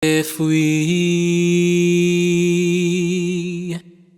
If we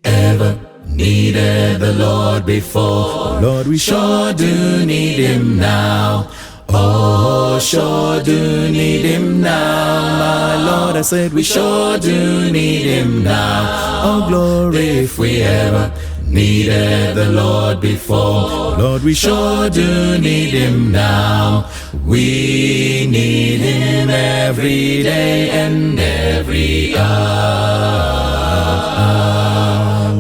ever needed the Lord before, Lord, we sure do need Him now. Oh, sure do need Him now, my Lord. I said we sure do need Him now. Oh, glory. If we ever needed the Lord before, Lord, we sure do need Him now. We need Him every day and every hour.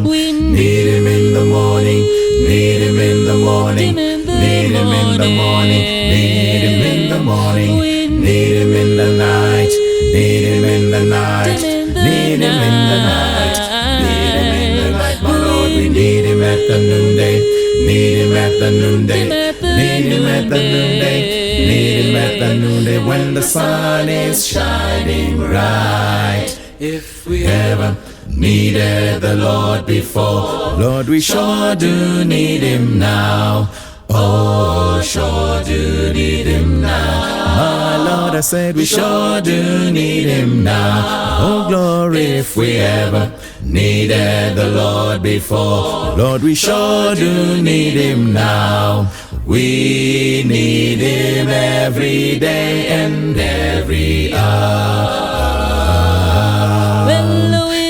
We need Him in the morning, need Him in the morning, need Him in the morning, need Him in the morning, need Him in the night, need Him in the night, need Him in the night, need Him in the night, my Lord. We need Him at the noonday, need Him at the noonday, need Him at the noonday, need Him at the noonday when the sun is shining bright. If we ever needed the Lord before, Lord, we sure do need Him now. Oh, sure do need Him now. My Lord, I said we sure do need Him now. Oh, glory. If we ever needed the Lord before, Lord, we sure do need Him now. We need Him every day and every hour.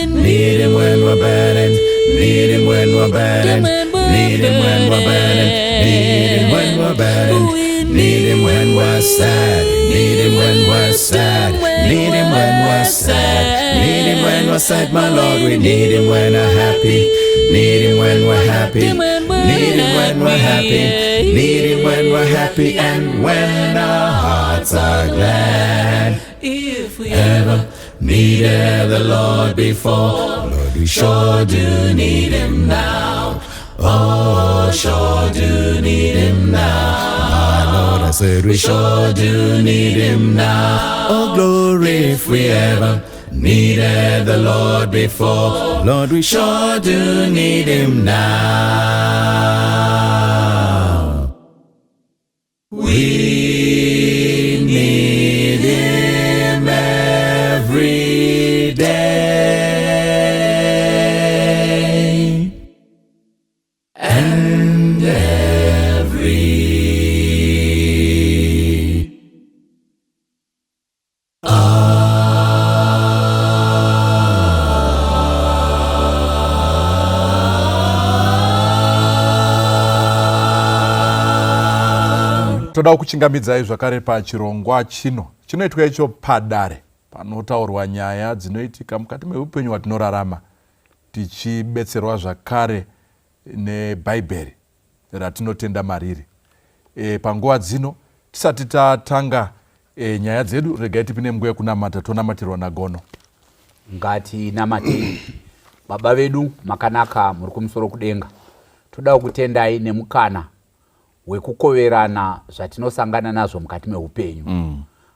Need Him when we're burdened, need Him when we're burdened, need Him when we're burdened, need Him when we're burdened, need Him when we're sad, need Him when we're sad, need Him when we're sad, need Him when we're sad, my Lord. We need Him when we're happy, need Him when we're happy, need Him when we're happy, need Him when we're happy, and when our hearts are glad. If we ever needed the Lord before, Lord, we sure do need Him now. Oh, sure do need Him now. My Lord, I said we sure do need Him now. Oh, glory. If we ever needed the Lord before, Lord, we sure do need Him now. We need Him every day and every hour. Toda kuchingamidzai zvakare pachirongwa chinoitwa icho Padare, panotaurwa nyaya dzinoitika mukati meupenyu hwatinorarama, tichibetserwa zvakare nebhaibheri ratinotenda mariri. Panguva dzino tisati tatanga nyaya dzedu, regai tipinde munguva yekunamata. Tonamatirwa nagono. Ngatinamatei. Baba vedu makanaka muri kumusoro kudenga, toda kutendai nemukana wekukoverana zvatinosangana nazvo mukati meupenyu.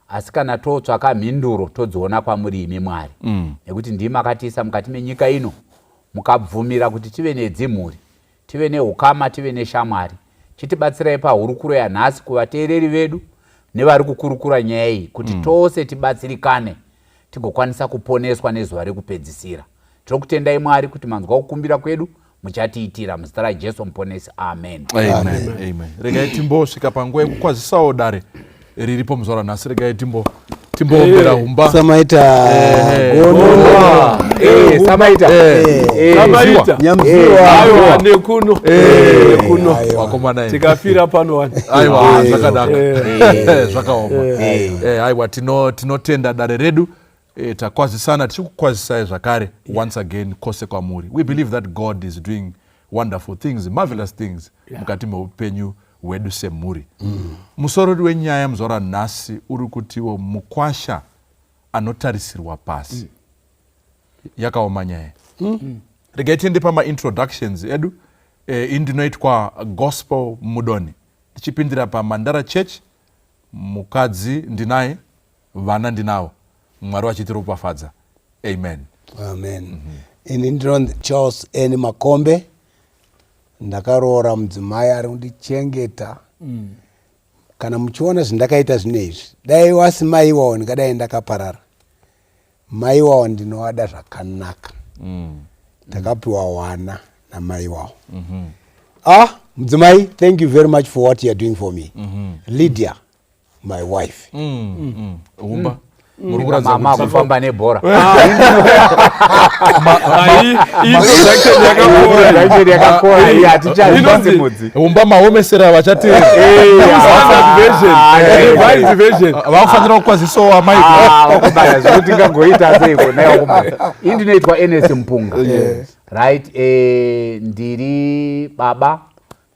Asi kana totsvaka mhinduro todziona kwamuri imi Mwari, nekuti ndimi makatiisa mukati menyika ino, mukabvumira kuti tive nedzimhuri, tive neukama, tive neshamwari. Chitibatsirai pahurukuro yanhasi kuvateereri vedu nevari kukurukura nyaya iyi, kuti tose tibatsirikane tigokwanisa kuponeswa nezuva rekupedzisira. Tirokutendai Mwari kuti manzwa kukumbira kwedu muchatiitira muzita raJesu muponesi. Amen. Amen. Amen. Regai timbosvika panguva yekukwazisawo dare riripo muzuva ranhasi. Regai timboombera humba. Samaita Gonoa. Samaita Nyamziwa. Aiwa nekuno. Kuno wakomana tikafira pano wani. Aiwa zvakadaka. Zvakaoma. Aiwa tinotenda dare redu. Takwazisana tichikukwazisai zvakare once again kose kwamuri. We believe that God is doing wonderful things, marvelous things mukati meupenyu hwedu semhuri. Musoro wenyaya muzuva ranhasi uri kutiwo Mukwasha anotarisirwa pasi. Yakaoma nyaya. Regai tiende pama-introductions edu. Indinoitwa gospel mudoni. Tichipindira paMandara Church, mukadzi ndinaye, vana ndinawo. Mwari wachitiropafadza. Amen. Amen. Ini ndinonzi Charles N. Makombe. Ndakaroora mudzimai ari kundichengeta. Kana muchiona zvindakaita zvinezvi, dai wasimaiwawo ndingadai ndakaparara. mai wao ndinovada zvakanaka. Takapiwa wana namai wao. Mudzimai, thank you very much for what you are doing for me. Lydia, my wife. Umba. Mama kufamba nebhora. Umba maomesera vachati vakufanira kukwazisowa maiko zvekuti ngagoita seiko ini ndinoitwa NS Mpunga, right. Ndiri baba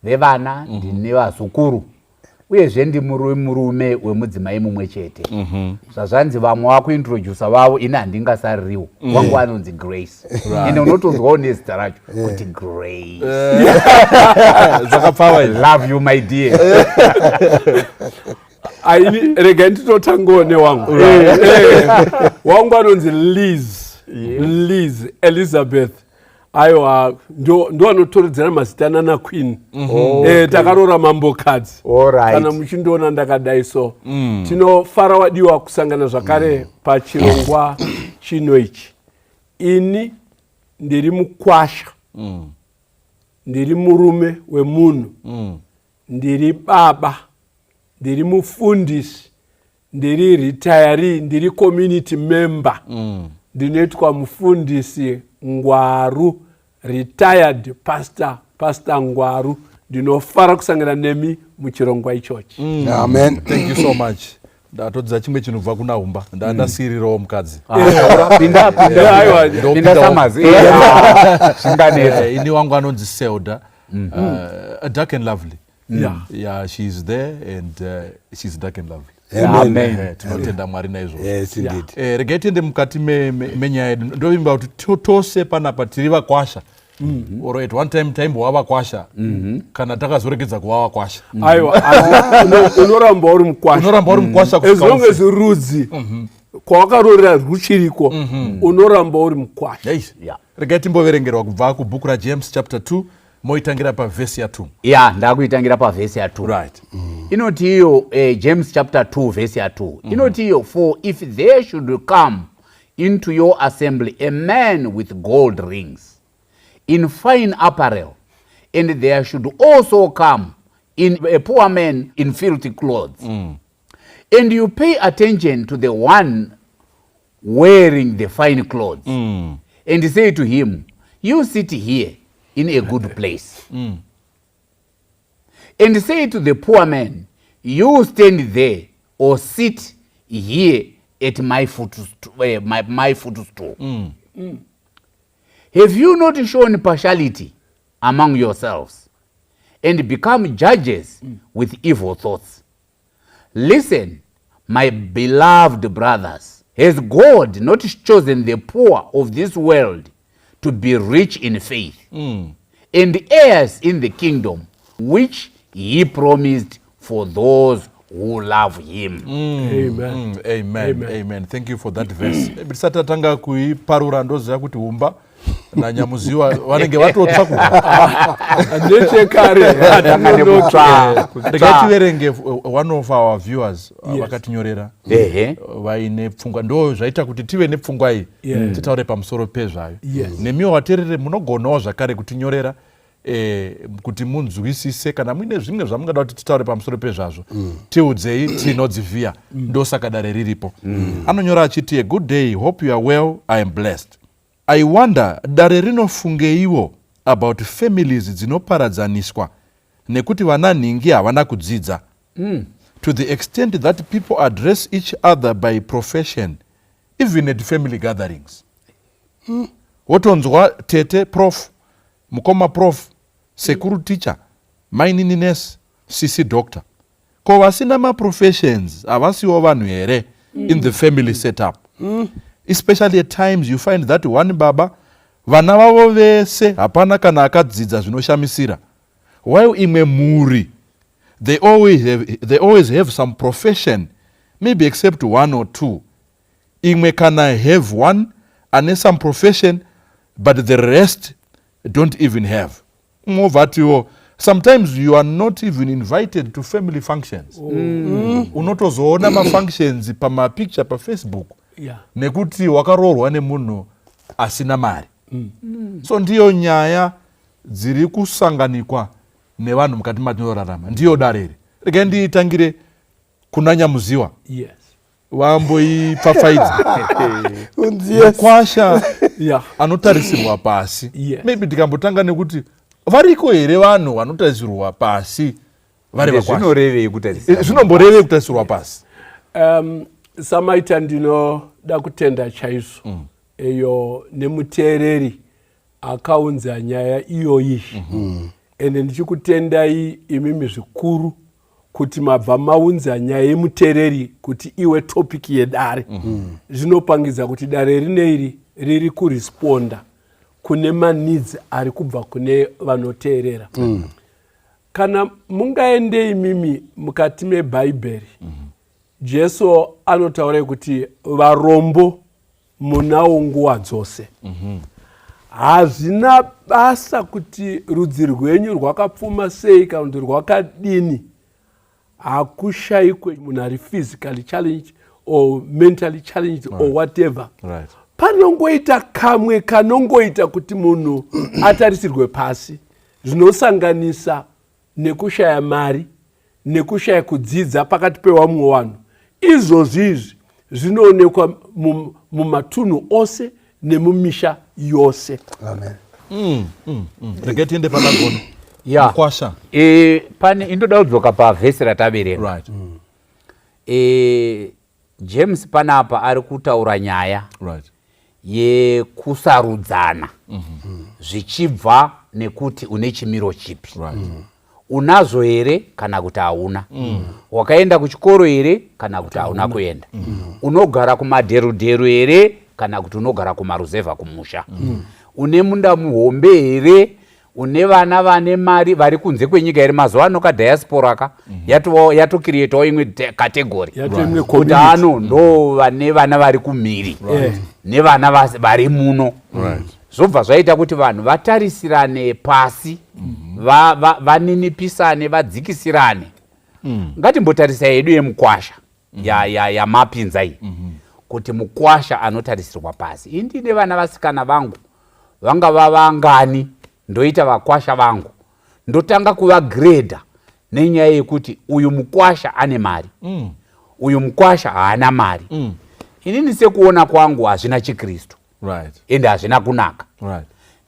vevana, ndine vazukuru, uyezve ndi murume wemudzimai mumwe chete. Zvazvanzi vamwe vakuintrodusa vavo, ini handingasaririwo. Wangu anonzi Grace, ende unotonzwawo nezita racho kuti Grace. Zvakapfava. Love you my dear. Aini rega nditotangawo newangu. Wangu anonzi Liz Elizabeth. Aiwa ndo anotoridzana mazita nana Queen. Takarora mambokadzi. Kana muchindoona ndakadai so. Tinofara wadiwa kusangana zvakare pachirongwa chino ichi. Ini ndiri Mukwasha. Ndiri murume wemunhu. Ndiri baba. Ndiri mufundisi. Ndiri retiree. Ndiri community member. Ndinoitwa mufundisi Ngwaru, retired pastor Ngwaru. Ndinofara kusangana nemi muchirongwa ichochi. Amen. Thank you so much. Ndatodza chimwe chinobva kuna Umba. Ndasirirawo mukadzi. Pinda samazi. Ini wangu anonzi Selda, dark and lovely. Yeah, she's there and she's dark and lovely. Amen. Tinotenda Mwari naizvo. Yes, indeed. Regai tiende mukati menyaya yedu. Ndovimba kuti tose panapa tiri vakwasha. Or at one time wavakwasha. Kana takazoregedza kuva vakwasha. Aiwa, unoramba uri Mukwasha. Unoramba uri Mukwasha. As long as rudzi kwawakarorera ruchiriko, unoramba uri Mukwasha. Regai timboverengerwa kubva kubhuku raJames chapter 2. Moitangira pa verse ya 2. Ndakuitangira pa verse ya 2. Right. Inoti iyo James chapter 2 verse ya 2. Inoti iyo, for if there should come into your assembly a man with gold rings in fine apparel, and there should also come in a poor man in filthy clothes, and you pay attention to the one wearing the fine clothes, and say to him, you sit here in a good place, and say to the poor man, you stand there or sit here at my footstool. Have you not shown partiality among yourselves and become judges with evil thoughts? Listen, my beloved brothers, has God not chosen the poor of this world to be rich in faith and heirs in the kingdom which he promised for those who love him? Amen. Thank you for that verse. Bisatatanga kuiparura ndoziva kuti Umba na Nyamuziwa vanenge vatotsa tiverenge one of our viewers vakatinyorera vaine pfungwa, ndo zvaita kuti tive nepfungwa iyi titaure pamusoro pezvayo. Nemiwo vateerere munogonawo zvakare kutinyorera kuti munzwisise kana muine zvimwe zvamungada kuti titaure pamusoro pezvazvo, tiudzei tinodzivhiya. Ndosaka dare riripo. Anonyora achiti, a good day, hope you are well, I am blessed. I wonder, dare rinofungeiwo about families dzinoparadzaniswa nekuti vana nhingi havana kudzidza, to the extent that people address each other by profession, even at family gatherings. Wotonzwa tete prof, mukoma prof, security teacher, mainini nurse, CC doctor. Ko vasina ma-professions havasiwo vanhu here in the family setup. Especially at times you find that one baba vana vavo vese hapana kana akadzidza zvinoshamisira, while imwe mhuri they always have some profession, maybe except one or two. Imwe kana have one ane some profession but the rest don't even have. Sometimes you are not even invited to family functions. Unotozoona ma functions pa ma picture pa Facebook. nekuti wakaroorwa nemunhu asina mari. So ndiyo nyaya dziri kusanganikwa nevanhu mukati matinorarama, ndiyo darere. Regai ndiitangire kuna Nyamuziwa. Yes. Wamboipfapfaidza. Mukwasha anotarisirwa pasi. Maybe tikambotanga nekuti variko here vanhu vanotarisirwa pasi vari vakwasha. Zvinomborevei kutarisirwa pasi? Samaita ndinoda kutenda chaizvo eyo nemuteereri akaunza nyaya iyoyi. Ende ndichikutendai imimi zvikuru kuti mabva maunza nyaya yemuteereri kuti iwe topic yedare. Zvinopangidza kuti dare rineiri riri kuresponda kune maneeds ari kubva kune vanoteerera. Kana mungaendei mimi mukati mebhaibheri, Jesu anotaura kuti varombo munawo nguva dzose. Hazvina basa kuti rudzi rwenyu rwakapfuma sei kana kuti rwakadini, hakushayikwe munhu ari physically challenged or mentally challenged or whatever. Panongoita kamwe kanongoita kuti munhu atarisirwe pasi, zvinosanganisa nekushaya mari, nekushaya kudzidza pakati pevamwe vanhu. Izvozvizvi zvinoonekwa mumatunhu ose nemumisha yose. Amen. Regai tiende panagono. Mukwasha. Pane indoda kudzoka pavhesi rataverenga. James panapa ari kutaura nyaya yekusarudzana zvichibva nekuti une chimiro chipi. Unazo here kana kuti hauna. Wakaenda kuchikoro here kana kuti hauna kuenda. Unogara kumadheru here kana kuti unogara kumaruzevha kumusha. Une munda muhombe here, une vana vane mari vari kunze kwenyika here. Mazuva ano kadiaspora ka yatokirietawo imwe kategori kuti ano ndo vane vana vari kumhiri nevana vari muno. Zvobva zvaita kuti vanhu vatarisirane pasi, vaninipisane, vadzikisirane. Ngatimbotarisa yedu yemukwasha yamapinza iyi, kuti mukwasha anotarisirwa pasi. Indine vana vasikana vangu vanga vavangani ndoita vakwasha vangu, ndotanga kuvagredha nenyaya yekuti uyu mukwasha ane mari, uyu mukwasha haana mari. Inini sekuona kwangu hazvina chiKristu, ende hazvina kunaka.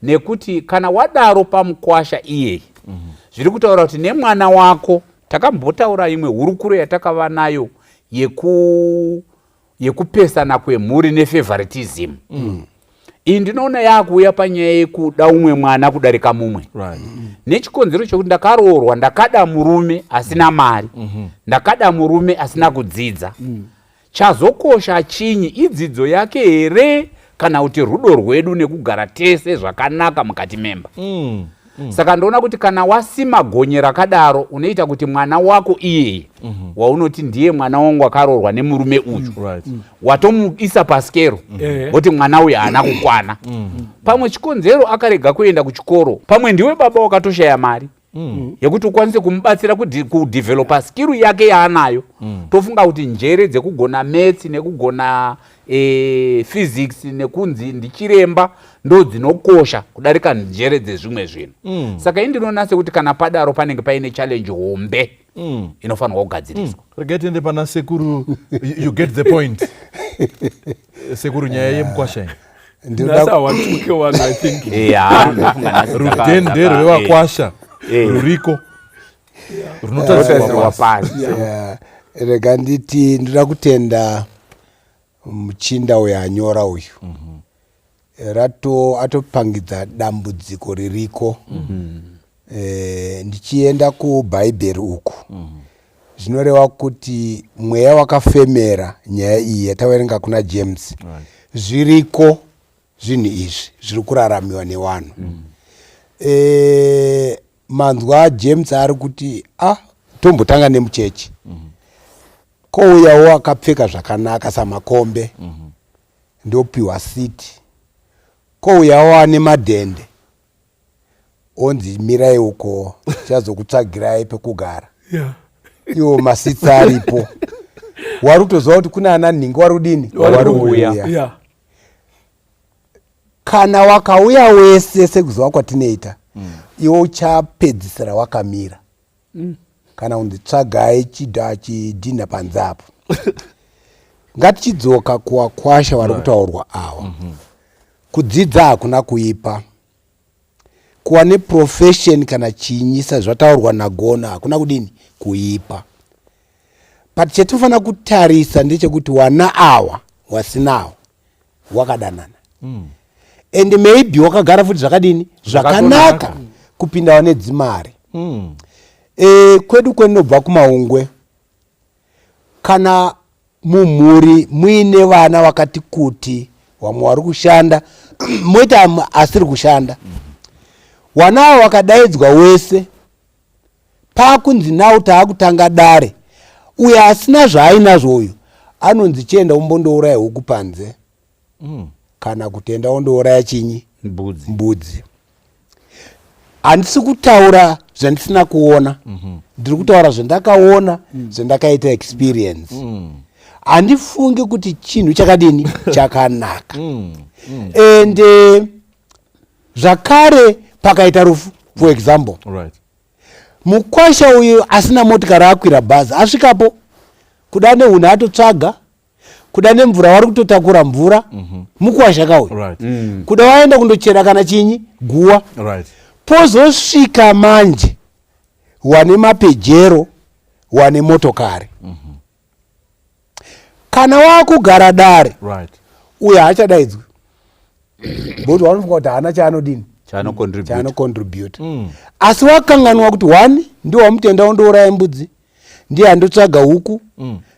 Nekuti kana wadaro pamukwasha iyeyi, zviri kutaura kuti nemwana wako, takambotaura imwe hurukuro yatakava nayo yekupesana kwemhuri nefavoritism. Iyi ndinoona yakuuya panyaya yekuda umwe mwana kudarika mumwe. Nechikonzero chokuti ndakaroorwa, ndakada murume asina mari, ndakada murume asina kudzidza. Chazokosha chinyi, idzidzo yake here kana kuti rudo rwedu nekugara tese zvakanaka mukati memba. Saka ndoona kuti kana wasima gonye rakadaro, unoita kuti mwana wako iyeye waunoti ndiye mwana wangu akaroorwa nemurume uyu, watomuisa paskero kuti mwana uyu haana kukwana. Pamwe chikonzero akarega kuenda kuchikoro, pamwe ndiwe baba wakatoshaya mari yekuti ukwanise kumubatsira kudhivhelopa skill yake yaanayo. Tofunga kuti njere dzekugona maths nekugona physics nekunzi ndichiremba ndo dzinokosha kudarika njere dzezvimwe zvinhu. Saka indinoona sekuti kana padaro panenge paine challenge hombe inofanirwa kugadziriswa. Regai tiende pana sekuru. You get the point. Sekuru, nyaya yemukwasha Ndasa watuke one, I think. Rudende rwevakwasha ruriko runotarisirwa pasi. Rega nditi ndoda kutenda muchinda uyo anyora uyu. Atopangidza dambudziko ririko. Ndichienda kubhaibheri uku, zvinoreva kuti mweya wakafemera nyaya iyi yataverenga kuna James. Zviriko zvinhu izvi zviri kuraramiwa nevanhu. Manzwa James ari kuti tombotanga nemuchechi. Kouyawo akapfeka zvakanaka samakombe, ndopiwa siti. Kouyawo ane madhende, onzi mirai uko chazokutsvagirai pekugara. Iwo masitsi aripo. wari kutoziva kuti kuna ana nhingi wari kudini wari kuuya. Yeah. Kana wakauya wese sekuziva kwatinoita iwo uchapedzisira wakamira kana kunzi tsvagai chidhina panze apo. Ngatichidzoka kuwakwasha vari kutaurwa awa. Kudzidza hakuna kuipa, kuva neprofession kana chinyisa zvataurwa nagona hakuna kudini kuipa. But chetinofanira kutarisa ndechekuti wana awa wasinawo wakadanana. And maybe wakagara futi zvakadini zvakanaka kupinda wane dzimari. Kwedu kwenobva kumaungwe, kana mumhuri muine vana vakati kuti vamwe vari kushanda moita asiri kushanda, wana ava wakadaidzwa wese pakunzi nawo taakutanga dare, uyo asina zvaainazvo uyu anonzi chienda umbondouraya huku panze kana kutenda undouraya chinyi mbudzi. Handisi kutaura zvandisina kuona, ndiri kutaura zvandakaona, zvandakaita experience. Handifungi kuti chinhu chakadini chakanaka. And zvakare pakaita rufu, for example, Mukwasha uyu asina motikari akwira bhazi asvikapo kuda neunhu atotsvaga, kuda nemvura vari kutotakura mvura Mukwasha kauyu, kuda waenda kundochera kana chinyi guwa, pozosvika manje wane mapejero wane motokari. Kana wakugara dare uye haachadaidzwi bokuti wanofunga kuti haana chaanodini chaano contribute. Asi wakanganwa kuti wani ndiwo wamutenda undouraya mbudzi, ndiye andotsvaga huku,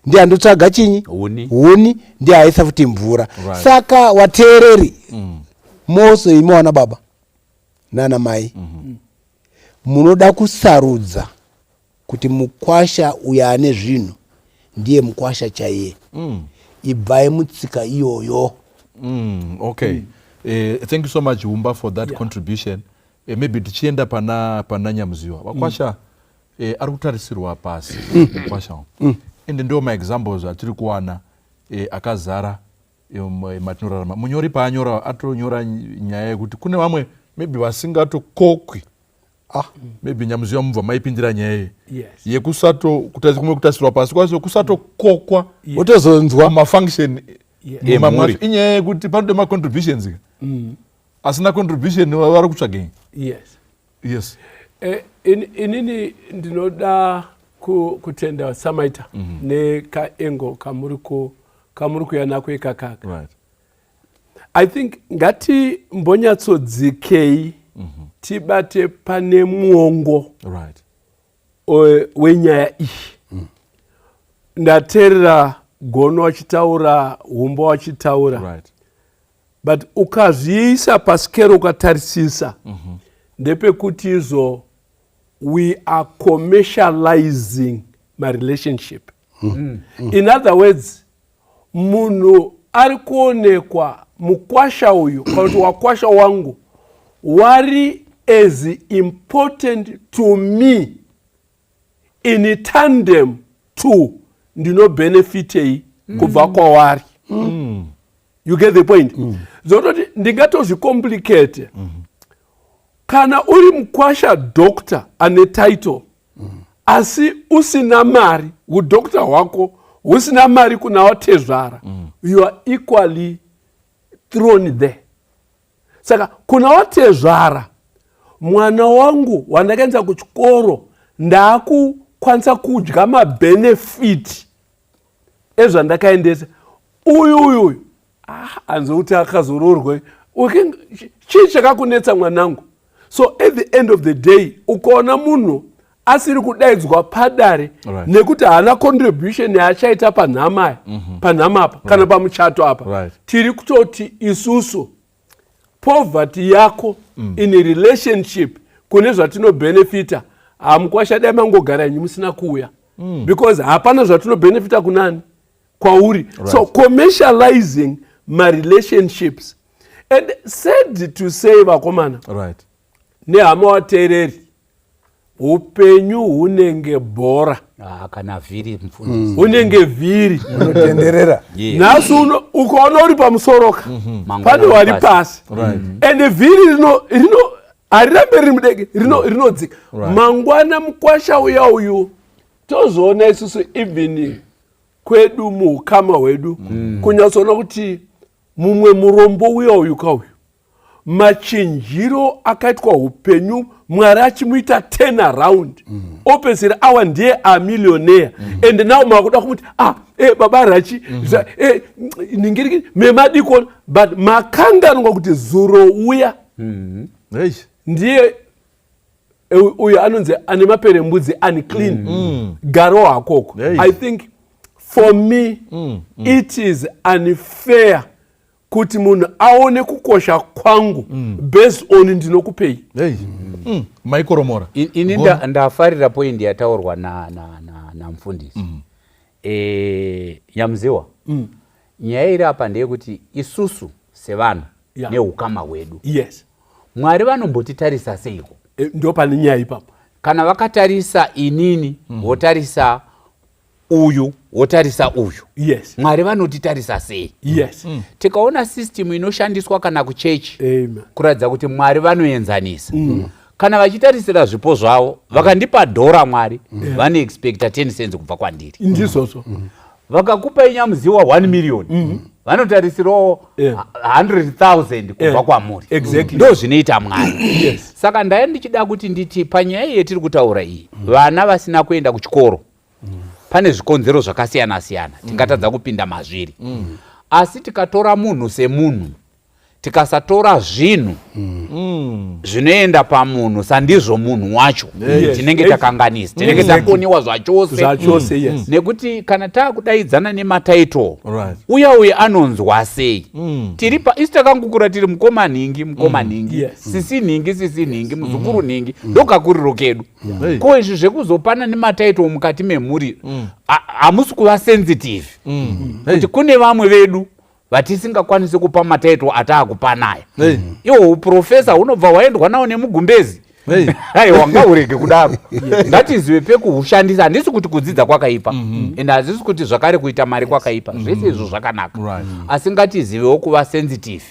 ndiye andotsvaga chinyi huni, ndiye aisa futi mvura. Saka wateereri mose imi wana baba nana mai, munoda kusarudza kuti Mukwasha uyo ane zvinhu ndiye Mukwasha chaiye. Ibvai mutsika iyoyo. Okay. Thank you so much Humba for that contribution. Maybe tichienda pana Nyamuziwa Mukwasha ari kutarisirwa pasi Mukwasha ende ndio maexamples atiri kuwana akazara matinorarama. Munyori paanyora atonyora nyaya yekuti kune vamwe maybe vasingatokokwi. Maybe Nyamuziwa mubva maipindira nyaya yekusato kutarisirwa pasi kwacho kusatokokwa otozonzwa mafunction emamuri inyaya yekuti panode macontributions asina contribution vari kutsvagei. Yes. Inini ndinoda kutenda samaita nekaengo kamuri kuya nako ikakaka. I think ngati mbonyatsodzikei tibate pane muongo wenyaya iyi. Ndateerera Gono wachitaura, Humba wachitaura, but ukazviisa pasikero ukatarisisa ndepekuti izvo we are commercializing my relationship. In other words, munhu ari kuonekwa Mukwasha uyu kana kuti wakwasha wangu wari as important to me in tandem to ndino benefitei kubva kwawari. You get the point? Zototi ndingatozvicomplicate. Kana uri Mukwasha doctor ane title asi usina mari udokta hwako usina mari kuna watezvara, you are equally thrown there. Saka kuna watezvara mwana wangu wandakaenza kuchikoro ndakukwanisa kudya mabenefit ezvandakaendesa uyu anzouti akazororwe chii chakakunetsa mwanangu. So at the end of the day ukaona munhu asiri kudaidzwa Padare nekuti haana contribution yaachaita panhama panhamapa kana pamuchato apa, tiri kutoti isusu poverty yako in a relationship kune zvatinobenefita Mukwasha dai mangogara nyu musina kuuya because hapana zvatinobenefita kunani kwauri. So commercializing my relationships. And said to say vakomana nehama wateereri upenyu hunenge bhora kana vhiri mufundisi unenge vhiri unotenderera nhasi ukaona uri pamusoroka pane wari pasi ende vhiri rino harirambe riri mudege rinodzika mangwana mukwasha uya uyu tozoona isusu even kwedu muukama hwedu kunyatsoona kuti mumwe murombo uya uyu kauyu machinjiro akaitwa upenyu Mwari achimuita 10 around opedzera awa ndiye amillionaire ende nawo makuda kumuti baba rachi ningiriki memadikona but makanganwa kuti zuro uya ndiye uyo anonzi ane maperembudzi unclean garo akoko. I think for me it is unfair kuti munhu aone kukosha kwangu based on ndinokupei. Maikoromora ini ndafarira point yataurwa na mufundisi Nyamziwa. Nyaya iri apa ndeyekuti isusu sevanhu neukama hwedu Mwari vanombotitarisa seiko? Ndo pane nyaya ipapo. Kana vakatarisa inini votarisa uyu votarisa uyu Mwari vanotitarisa sei? Tikaona system inoshandiswa kana kuchechi kuratidza kuti Mwari vanoenzanisa. Kana vachitarisira zvipo zvavo vakandipa $1 Mwari vane expecta 10 cents kubva kwandiri. Ndizvozvo. Vakakupa Nyamziwa 1 million vanotarisirawo 100,000 kubva kwamuri. Ndo zvinoita Mwari. Saka ndaya ndichida kuti nditi panyaya yetiri kutaura iyi vana vasina kuenda kuchikoro pane zvikonzero zvakasiyana siyana tingatadza kupinda mazviri. Asi tikatora munhu semunhu tikasatora zvinhu zvinoenda pamunhu sandizvo munhu wacho tinenge takanganisa tinenge takoniwa zvachose nekuti kana taakudaidzana nemataito uya anonzwa sei tiri isi takangokura tiri mukoma nhingi sisi nhingi muzukuru nhingi ndokakuriro kedu ko izvi zvekuzopana nemataito mukati memhuri hamusi kuva sensitive kuti kune vamwe vedu vatisingakwanisi kupa mataito ataakupa naye. Iwo uprofesa hunobva waendwa nawo nemugumbezi. Wanga urege kudaro. Ngatizive pekuhushandisa handisi kuti kudzidza kwakaipa. Ende hazisi kuti zvakare kuita mari kwakaipa. Zvese izvo zvakanaka. Asi ngatizivewo kuva sensitive.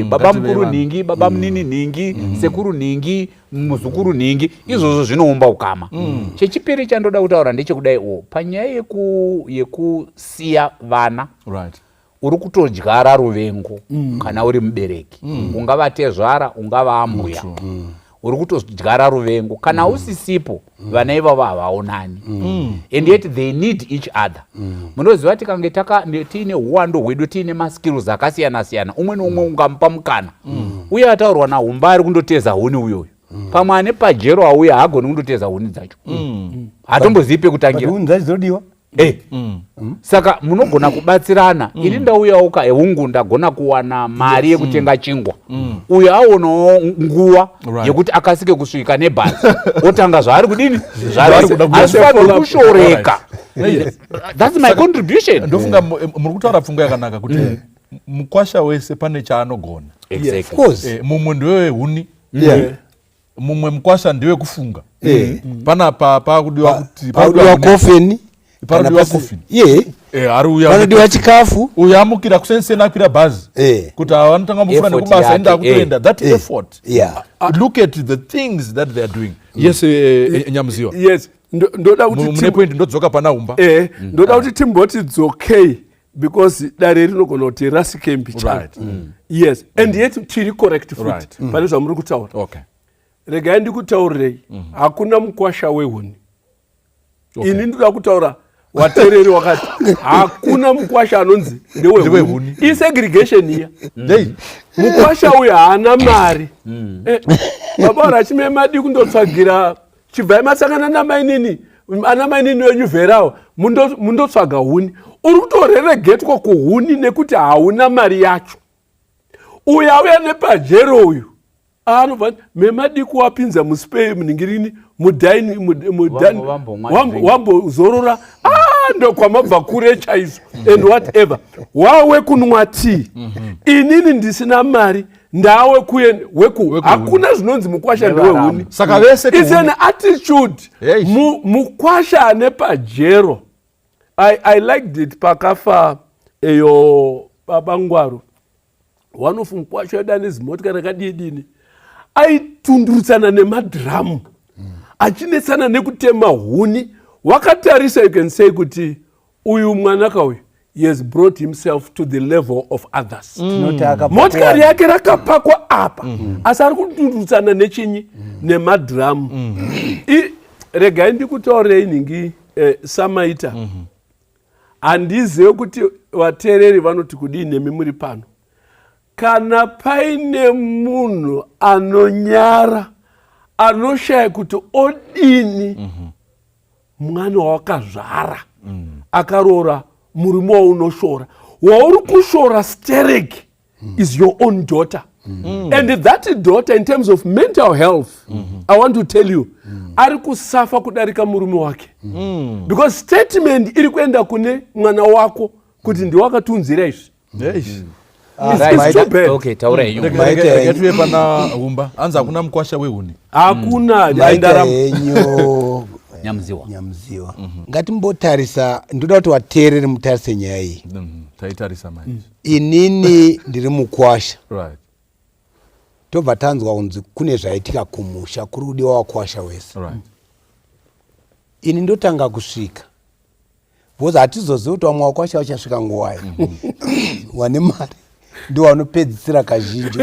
Baba mukuru nhingi, baba munini nhingi, sekuru nhingi, muzukuru nhingi, izvozvo zvinoumba ukama. Chechipiri chandoda kutaura ndechekudai panyaya yekusiya vana uri kutodyara ruvengo kana uri mubereki ungava tezvara ungava ambuya uri kutodyara ruvengo kana usisipo vana ivavo havaonani and yet they need each other. Munoziva tikange tiine uwando hwedu tiine maskills akasiyana siyana umwe neumwe ungamupa mukana uye ataurwa naHumba ari kundoteza huni uyoyo pamwe ane pajero auya haagoni kundoteza huni dzacho hatombozivi pekutangira huni dzacho dzinodiwa. Saka munogona kubatsirana ini ndauyawo kaehungu ndagona kuwana mari yekutenga chingwa uyo aonawo nguva yekuti akasike kusvika nebhazi otanga zvaari kudini zvaari kushoreka. That's my contribution. Ndofunga muri kutaura pfungwa yakanaka kuti mukwasha wese pane chaanogona. Mumwe ndewe huni mumwe mukwasha ndewe kufunga pana pakudiwa kuti pakudiwa kofeni vanodiwa chikafu uyo amukira kusensena akwira bhazi kuti vanotanga mufuna nekubasa enda kutoenda that effort. Look at the things that they are doing. Nyamziwa ndoda kuti mune point ndodzoka pana Humba ndoda kuti timboti dzokei because dare rinogona kuti rasike mbicha and yet tiri correct fruit pane zvamuri kutaura. Regai ndikutaurirei hakuna mukwasha wehuni. Ini ndoda kutaura watereri wakati hakuna mukwasha anonzi ndewehuni isegregation iya mukwasha uyu haana mari baba rachimemadi kundotsvagira chibva masangana anamainini wenyuvherawo mundotsvaga huni uri kutoreregetwa kuhuni nekuti hauna mari yacho. Uyu auya nepajero uyu anobva memadiku wapinza muspei muningirini mudhaini wambozorora ndokwamabva kure chaizvo and whatever wawe kunwa tii inini ndisina mari ndawe weku hakuna zvinonzi mukwasha ndewehuni. Saka vese it's an attitude. Mukwasha ane pajero. I liked it pakafa eyo baba Ngwaru. One of mukwasha edane zimotikari rakadidini aitundurutsana nemadhiramu achinetsana nekutema huni. Wakatarisa, you can say kuti uyu mwanaka uyu he has brought himself to the level of others. Motikari yake rakapakwa apa asi ari kutundurutsana nechinyi nemadhiramu. Regai ndikutaurei ningi Samaita. Handizive kuti vateereri vanoti kudii nemi muri pano. Kana paine munhu anonyara anoshaya kuti odini mwana wakazvara akaroora murume waunoshora. Wauri kushora stereki is your own daughter. And that daughter, in terms of mental health, I want to tell you, ari kusafa kudarika murume wake. Because statement iri kuenda kune mwana wako kuti ndiwakatunzira izvi. Okay, taurei. Regetuye pana humba. Anza hakuna mukwasha wehuni. Hakuna Mandara. Nyamziwa. Ngatimbotarisa, ndoda kuti vateereri mutarise nyaya iyi. Taitarisa manje. Inini ndiri mukwasha. Right. Tobva tanzwa kunzi kune zvaitika kumusha kuri kudiwa wakwasha wese. Right. Ini ndotanga kusvika. Boza hatizoziva kuti vamwe wakwasha vachasvika nguwai. Wane mari ndo vanopedzisira kazhinji.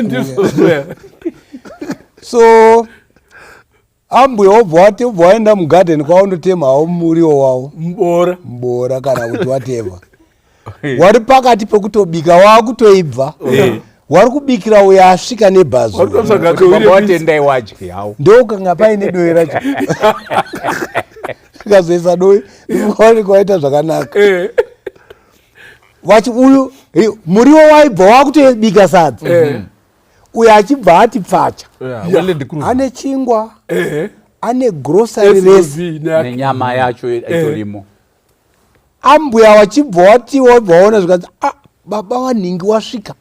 So ambuya wobva waenda mugadheni kwaunotemawo muriwo wavo mbora kana kuti wateva. Wari pakati pekutobika wakutoibva. Wari kubikira uyo asvika nebhazi. Ndokanga paine doi racho. Kazoisa doi ndikuoneka waita zvakanaka. Vachi uyu muriwo waibva wakutobika sadza. Uyo achibva ati pfacha. Ane chingwa. Ane grocery rese nenyama yacho itorimo. Ambuya wachibva wati wabvaona zvikanzi baba wanhingi wasvika.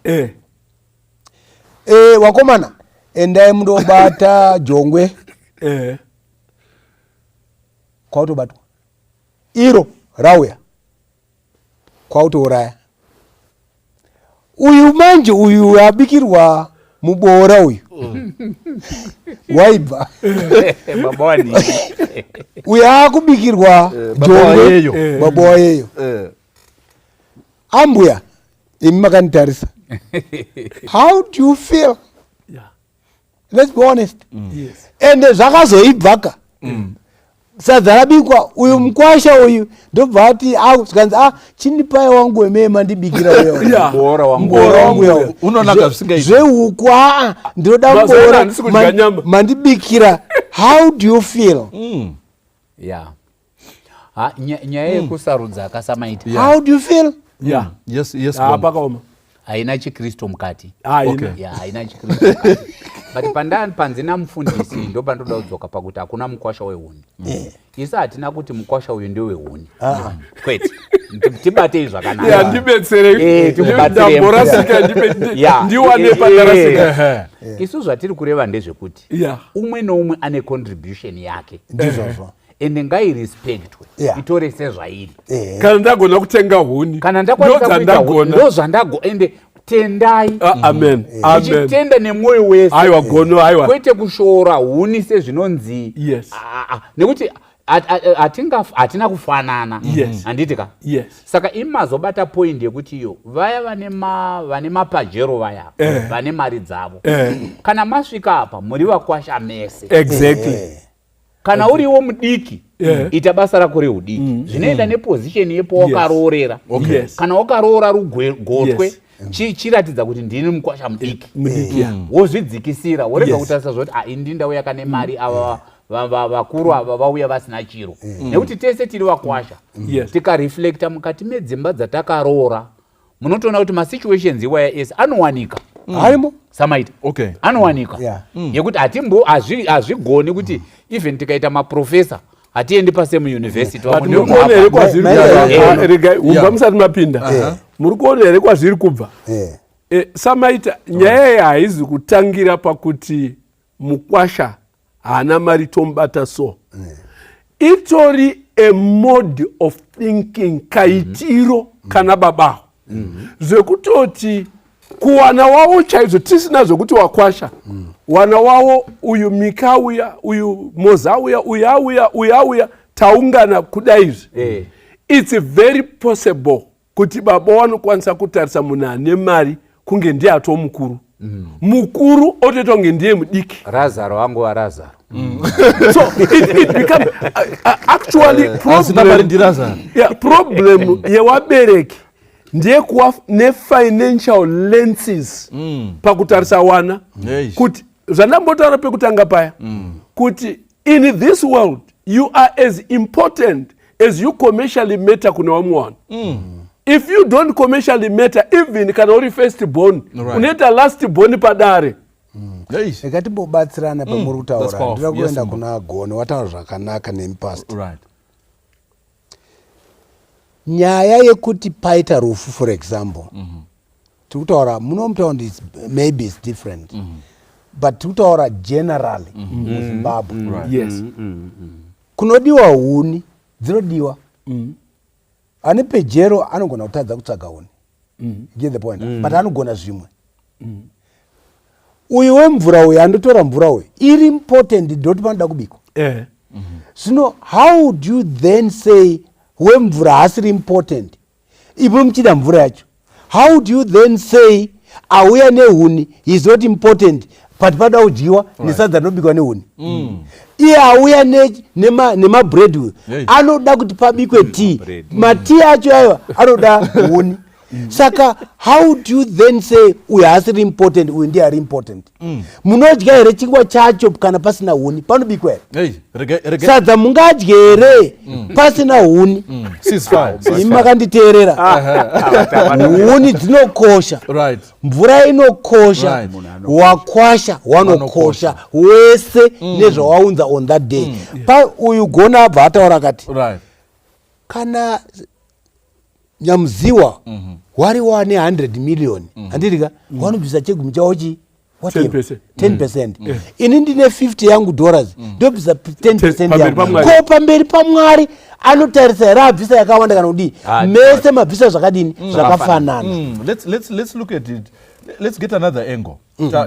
Wakomana endai mundobata jongwe. Kwautobatwa iro rauya kwautouraya. Uyu manje uyu abikirwa muboora uyu waibva baba wani uyu akubikirwa jongwe baba wayeyo. Ambuya imi makanitarisa. How do you feel? Let's be honest. And zvakazoibvaka sadza rabikwa uyu mukwasha uyu ndobva ati zvikanzi chinipai wangu wemeye mandibikira Mbora wangu unonaka zvisingaiti zvehuku ndinoda mbora mandibikira. How do you feel? nyaya yekusarudza akasamaita. How do you feel? Yes pakaoma haina chikristu mukati. Haina chikristu mukati. But pandani panzina mufundisi ndo pandoda kudzoka pakuti hakuna mukwasha wehuni. Isa hatina kuti mukwasha uyu ndewe huni. Kwete tibatei zvakanaka. Ndibetsere. Ndamborasika ndiwane pandarasika. Isu zvatiri kureva ndezvekuti umwe noumwe ane contribution yake. Ndizvozvo. Ende ngairespectwe itore sezvairi. Kana ndagona kutenga huni kana ndozvandagona ende tendai. Amen. Uchitenda nemwoyo wese. Aiwa gono. Kwete kushora huni sezvinonzi. Nekuti hatina kufanana. Handitika. Saka imazobata point yekuti iyo vaya vane mapajero vaya vane mari dzavo. Kana masvika apa muri vakwasha mese. Exactly. Kana uriwo mudiki ita basa rako reudiki zvinoenda neposition yepo wakaroorera. Kana wakaroora rugotwe chiratidza kuti ndini mukwasha mudiki. Wozvidzikisira worega kutarisa zvoti ini ndauya kane mari ava vakuru ava vauya vasina chiro. Nekuti tese tiri vakwasha tikareflecta mukati medzimba dzatakaroora munotoona kuti masituations iwaya ese anowanika. Harimo Samaita. Anowanika. Yekuti hazvigoni kuti even tikaita maprofesa hatiendi pasemu university mukuona here kwazviri kubva. Muri kuona here kwazviri kubva. Samaita nyaya haizi kutangira pakuti Mukwasha haana mari tombata so. Itori a mode of thinking kaitiro kana babaho. Zvekutoti kuwana wawo chaizvo tisina zvokuti Wakwasha. Wana wawo uyu Mika uya, uyu Moza uya, taungana kudaizvi. It's very possible kuti baba wanokwanisa kutarisa munhu ane mari kunge ndiye ato mukuru. Mukuru otoita kunge ndiye mudiki. Razaro wangu wa Razaro. So it becomes actually problem yewabereki ndiye kuwa ne financial lenses pakutarisa wana kuti zvandambotaura pekutanga paya kuti in this world you are as important as you commercially matter kuna wamwe wanu. If you don't commercially matter, even kana uri first born, unoita last born Padare. Ekatimbobatsirana pamuri kutaura ndira kuenda kuna Gone wataura zvakanaka nempast. Nyaya yekuti paita rufu for example. Tikutaura munomutaura maybe it's different. But tikutaura generally muZimbabwe. Yes. Kunodiwa huni, dzinodiwa. Ane pejero anogona kutadza kutsvaga huni. Get the point. But anogona zvimwe. Uyu wemvura uyu andotora mvura uyu iri important ndoti panoda kubikwa. Zvino how would you then say wemvura hasiri important ipo muchida mvura yacho? How would you then say auya nehuni is not important but pada kudyiwa nesadza rinobikwa nehuni? Iye auya nemabread uyu anoda kuti pabikwe tea, matii acho ayo anoda huni. Saka how do you then say uyu hasiri important uyu ndiye ari important? Munodya here chingwa chacho kana pasina huni panobikwa here? Sadza mungadya here pasina huni? Imi makanditeerera. Huni dzinokosha, mvura inokosha, Wakwasha wanokosha wese nezvawaunza on that day. Pa uyu Gone abva ataura akati kana Nyamuziwa wari wane 100 million andirika wanobvisa chegumi chawo chi 10%. Ini ndine $50 ndobvisa 10% yangu. Ko pamberi paMwari anotarisa here abvisa yakawanda kana kudii? Mese mabvisa zvakadini? Zvakafanana. Let's look at it. Let's get another angle.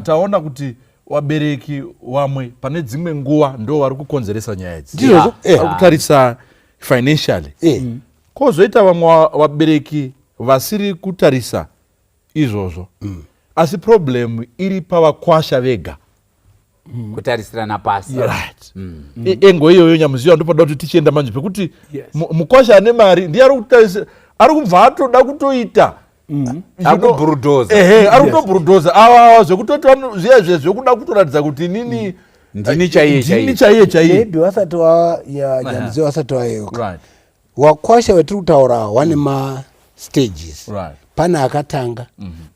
Taona kuti wabereki wamwe pane dzimwe nguva ndo vari kukonzeresa nyaya idzi. Vari kutarisa financially. Kozoita vamwe vabereki vasiri kutarisa izvozvo. Asi problem iri paVakwasha vega. Kutarisirana pasi. Engo iyoyo Nyamuziwa ndopada kuti tichienda manje pekuti Mukwasha ane mari ndiye ari kubva atoda kutoita ari kutoburudoza ava zvekutoti zviya zvekuda kutoratidza kuti nini ndini chaiye maybe wasati Nyamuziwa wasati wayoka. Wakwasha wetiri kutaura wane ma-stages. Pane akatanga,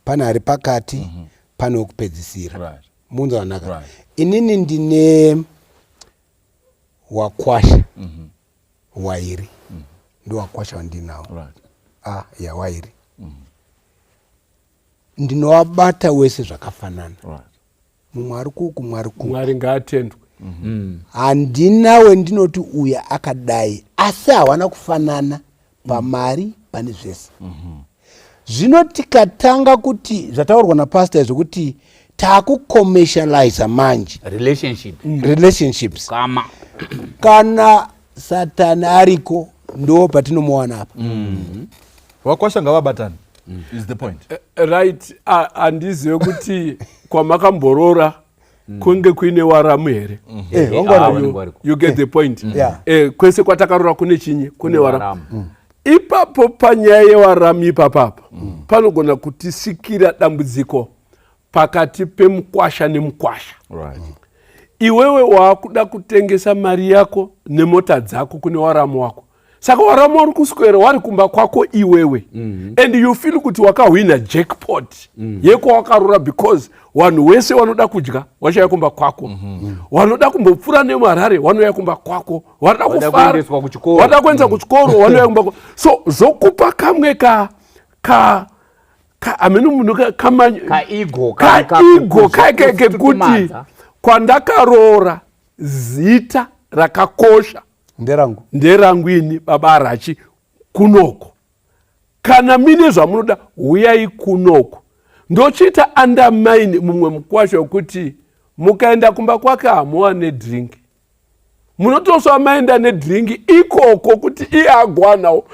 pane ari pakati, pane wokupedzisira. Munzwa naka. Inini ndine Wakwasha wairi. Ndo Wakwasha wandinawo. Wairi. Ndinovabata wese zvakafanana. Mumwe ari kuku, mumwe ari kuku. Mwari ngaatendwe. Handina wendinoti uya akadai asi hawana kufanana pamari pane zvese. Zvino tikatanga kuti zvataurwa napastor zvokuti takucommercialize manje relationships kana Satani ariko ndo patinomuwana apa. Wakwasha ngavabatani is the point. Right. Handizive kuti kwamakamborora kunge kuine waramu here. You get the point. Kwese kwatakarora kune chinyi kune waramu. Ipapo panyaya yewaramu ipapapa panogona kutisikira dambudziko pakati peMukwasha neMukwasha. Iwewe wakuda kutengesa mari yako nemota dzako kune waramu wako. Saka waramu wari kuswera wari kumba kwako iwewe. And you feel kuti wakawina jackpot. Yeko wakarura because vanhu wese vanoda kudya vachauya kumba kwako. Vanoda kumbopfura nemarare vanouya kumba kwako. Vanoda kufara vanoda kuendesa kuchikoro vanouya kumba kwako. So zokupa kamwe amene munhu kaigo kuti kwandakarora zita rakakosha nderangu ini baba Arachi kunoko. Kana mine zvamunoda huyai kunoko. Ndochita undermine mumwe Mukwasha kuti mukaenda kumba kwake hamuwane drink. Munotoswa maenda nedrink ikoko kuti iye agwanawo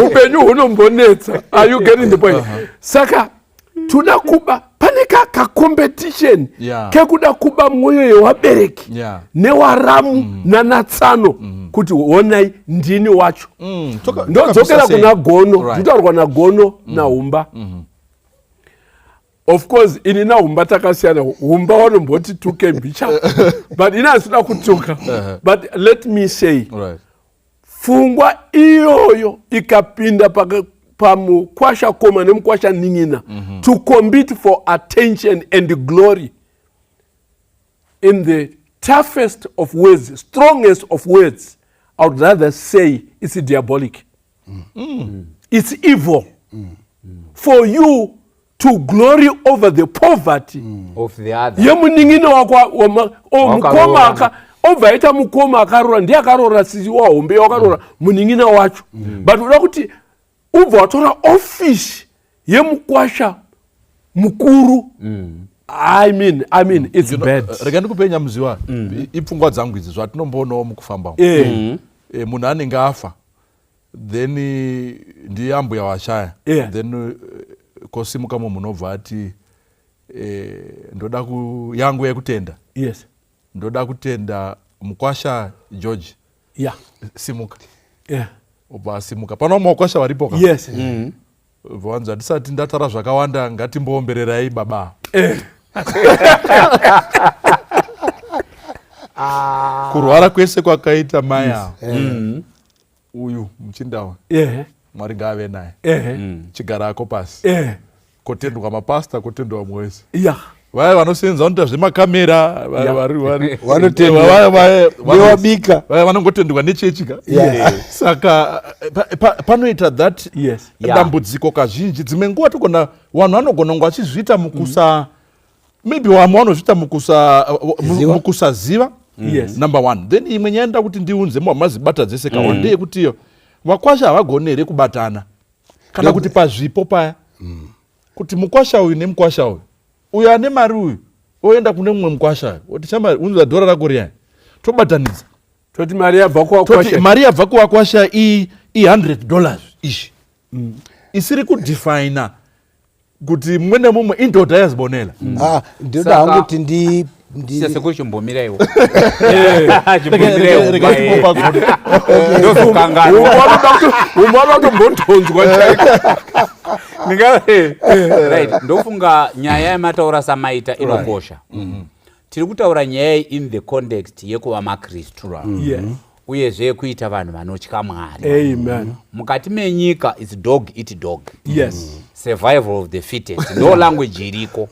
upenyu hunombonetsa. Are you getting the point? Saka tuda kuba pane competition kekuda kuba mwoyo wabereki newaramu nanatsano kuti onai ndini wacho. Ndodzokera kuna gono nditaurwa nagono naumba. Of course ini naumba takasiyana. Umba wanomboti tuke mbicha but ina asina kutuka. But let me say fungwa iyoyo ikapinda Mukwasha koma nemukwasha ningina to compete for attention and glory in the toughest of words, strongest of words. I would rather say it's diabolic. It's evil for you to glory over the poverty of the other. Yemuningina wakwa mukoma ovaita mukoma akarora ndiye akarora sisi wahombe wakarora muningina wacho. But uda kuti ubva watora office yemukwasha mukuru. I mean it's bad. Rega ndikupenya muziwa ipfungwa dzangu idzi zvatinombonawo mukufamba. Munhu anenge afa then ndiye ambuya washaya then kosimuka munhu unobva ati ndoda yangu yekutenda. Yes. Ndoda kutenda Mukwasha George. Simuka. Oba simuka. Pano Mukwasha varipo ka. Yes. Vanza ndisati ndatara zvakawanda ngatimboombererai baba. Kurwara kwese kwakaita maya. Uyu muchindawa. Mwari ngave naye. Chigara ako pasi. Kotendwa mapasta, kotendwa mwezi. Vaya vanosenza vanoita zvemakamera wabika vaya vanongotendwa nechechika. Saka panoita that dambudziko kazhinji. Dzimwe nguva togona vanhu vanogona kunge vachizviita mukusa maybe vamwe vanozviita mukusaziva. Number one. Then imwe nyaya nda kuti ndiunze mazibata dzese kaonde yekuti iyo Mukwasha havagoni here kubatana kana kuti pazvipo paya kuti Mukwasha uyu nemukwasha uyu ane mari uyu oenda kune mumwe Mukwasha oti chamba unza dhora rako riyani tobatanidza toti mari yabva kuwakwasha mari yabva kuwakwasha $100 ishi isiri kudefina kuti mumwe nemumwe indodha yazibonela. Ndoda hangu kuti sese kuchimbomira iwo ndofunga nyaya yemataura samaita inokosha. Tiri kutaura nyaya in the context yekuva maKristu uyezve kuita vanhu vanotya Mwari. Amen. Mukati menyika it's dog eat dog. Survival of the fittest. No language iriko.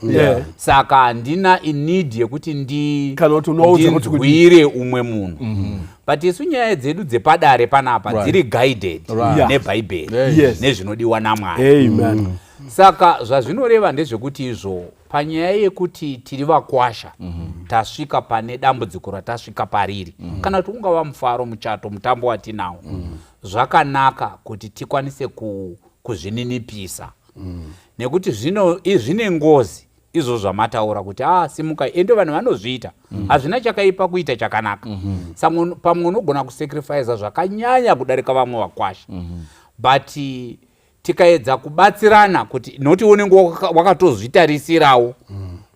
Saka handina need yekuti ndinzwire umwe munhu. But isu nyaya dzedu dzepadare panapa dziri guided neBhaibheri nezvinodiwa naMwari. Saka zvazvinoreva ndezvekuti izvo panyaya yekuti tiri vakwasha tasvika pane dambudziko ratasvika pariri kana kuti ungava mufaro, muchato, mutambo watinawo zvakanaka kuti tikwanise kuzvininipisa nekuti zvine ngozi izvo zvamataura kuti simuka ende vanhu vanozviita hazvina chakaipa kuita chakanaka. Pamwe unogona kusacrifice zvakanyanya kudarika vamwe vakwasha but tikaedza kubatsirana kuti noti unenge wakatozvitarisirawo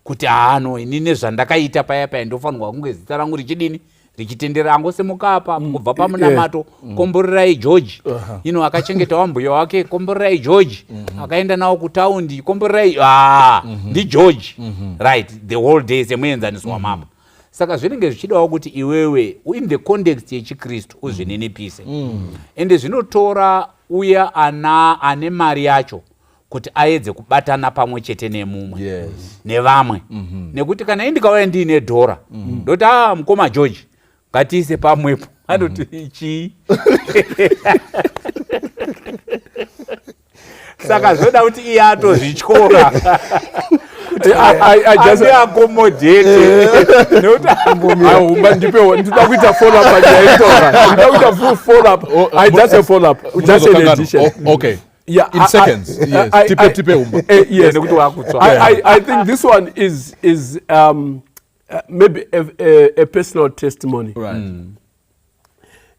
kuti ini nezvandakaita paya ndofanirwa kunge zita rangu richidini richitendera angosimuka apa kubva pamunamato komborerai George akachengeta mbuya wake komborerai George akaenda nawo kutaundi komborerai ndi George right the whole day semuenzaniswa mama. Saka zvinenge zvichidawo kuti iwewe in the context yechiKristu uzvininipise ende zvinotora uya ane mari yacho kuti aedze kubatana pamwe chete nemumwe nevamwe nekuti kana indikauya ndiine dhora ndoti mukoma George ngatiise pamwepo anoti ichi saka zvoda kuti iye atozvityora akomodhete umba ndipewo ndinoda kuita follow up panyaya ndinoda kuita follow up just a follow up just an addition. Okay. Yeah, in seconds. Yes. Tipe umba. Yes. I think this one is maybe a personal testimony. Right.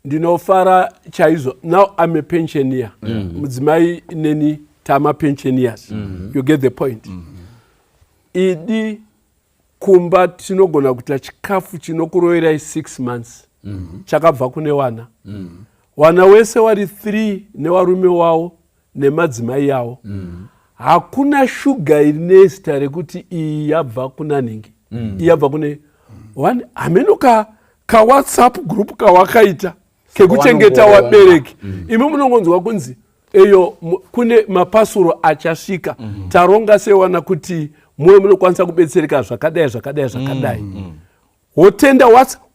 Ndinofara chaizvo. Now I'm a pensioner. Mudzimai neni tama pensioners. You get the point. Idi kumba tinogona kuita chikafu chinokuroverai 6 months. Chakabva kune wana. Wana wese wari 3 nevarume wavo nemadzimai yavo. Hakuna shuga iri nezita rekuti iyi yabva kuna nhingi. Iyi yabva kune hameno ka WhatsApp group kawakaita kekuchengeta wabereki. Imi munongonzwa kunzi eyo kune mapasuro achasvika. Taronga sewana kuti mwe munokwanisa kubetsereka zvakadai.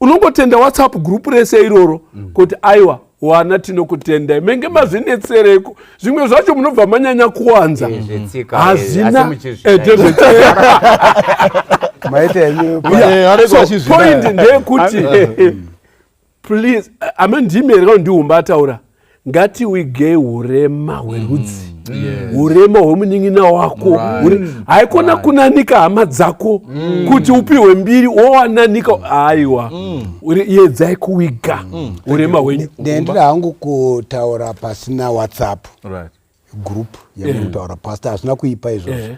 Unongotenda WhatsApp group rese iroro kuti aiwa wana tinokutendai menge mazvinetsereko zvimwe zvacho munobva manyanya kuwanza hazina point ndeyekuti please amendimere kana ndihumba ataura ngati wige hurema hwerudzi hurema hwemunin'ina wako haikona kunanika hama dzako kuti upiwe mbiri wowananika aiwa yedzai kuwiga hurema hwenyu. Ndendira hangu kutaura pasina WhatsApp group yakutaura pasina hazina kuipa izvozvo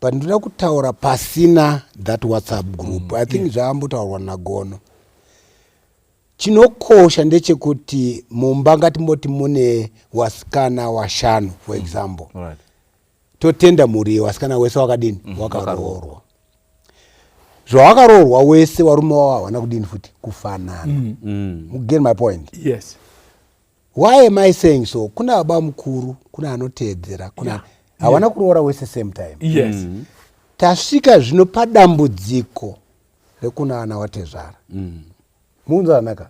but ndoda kutaura pasina that WhatsApp group. I think zvaambotaurwa naGono. Chinokosha ndechekuti mumba ngatimboti mune wasikana washanu for example. Totenda muri wasikana wese wakadini wakaroorwa. Zvawakaroorwa wese warume wavo hawana kudini futi kufanana. You get my point? Yes. Why am I saying so? Kuna baba mukuru, kuna anoteedzera, kuna hawana kuroora wese same time. Yes. Tasvika zvino padambudziko rekuna ana watezvara. Munzanaka.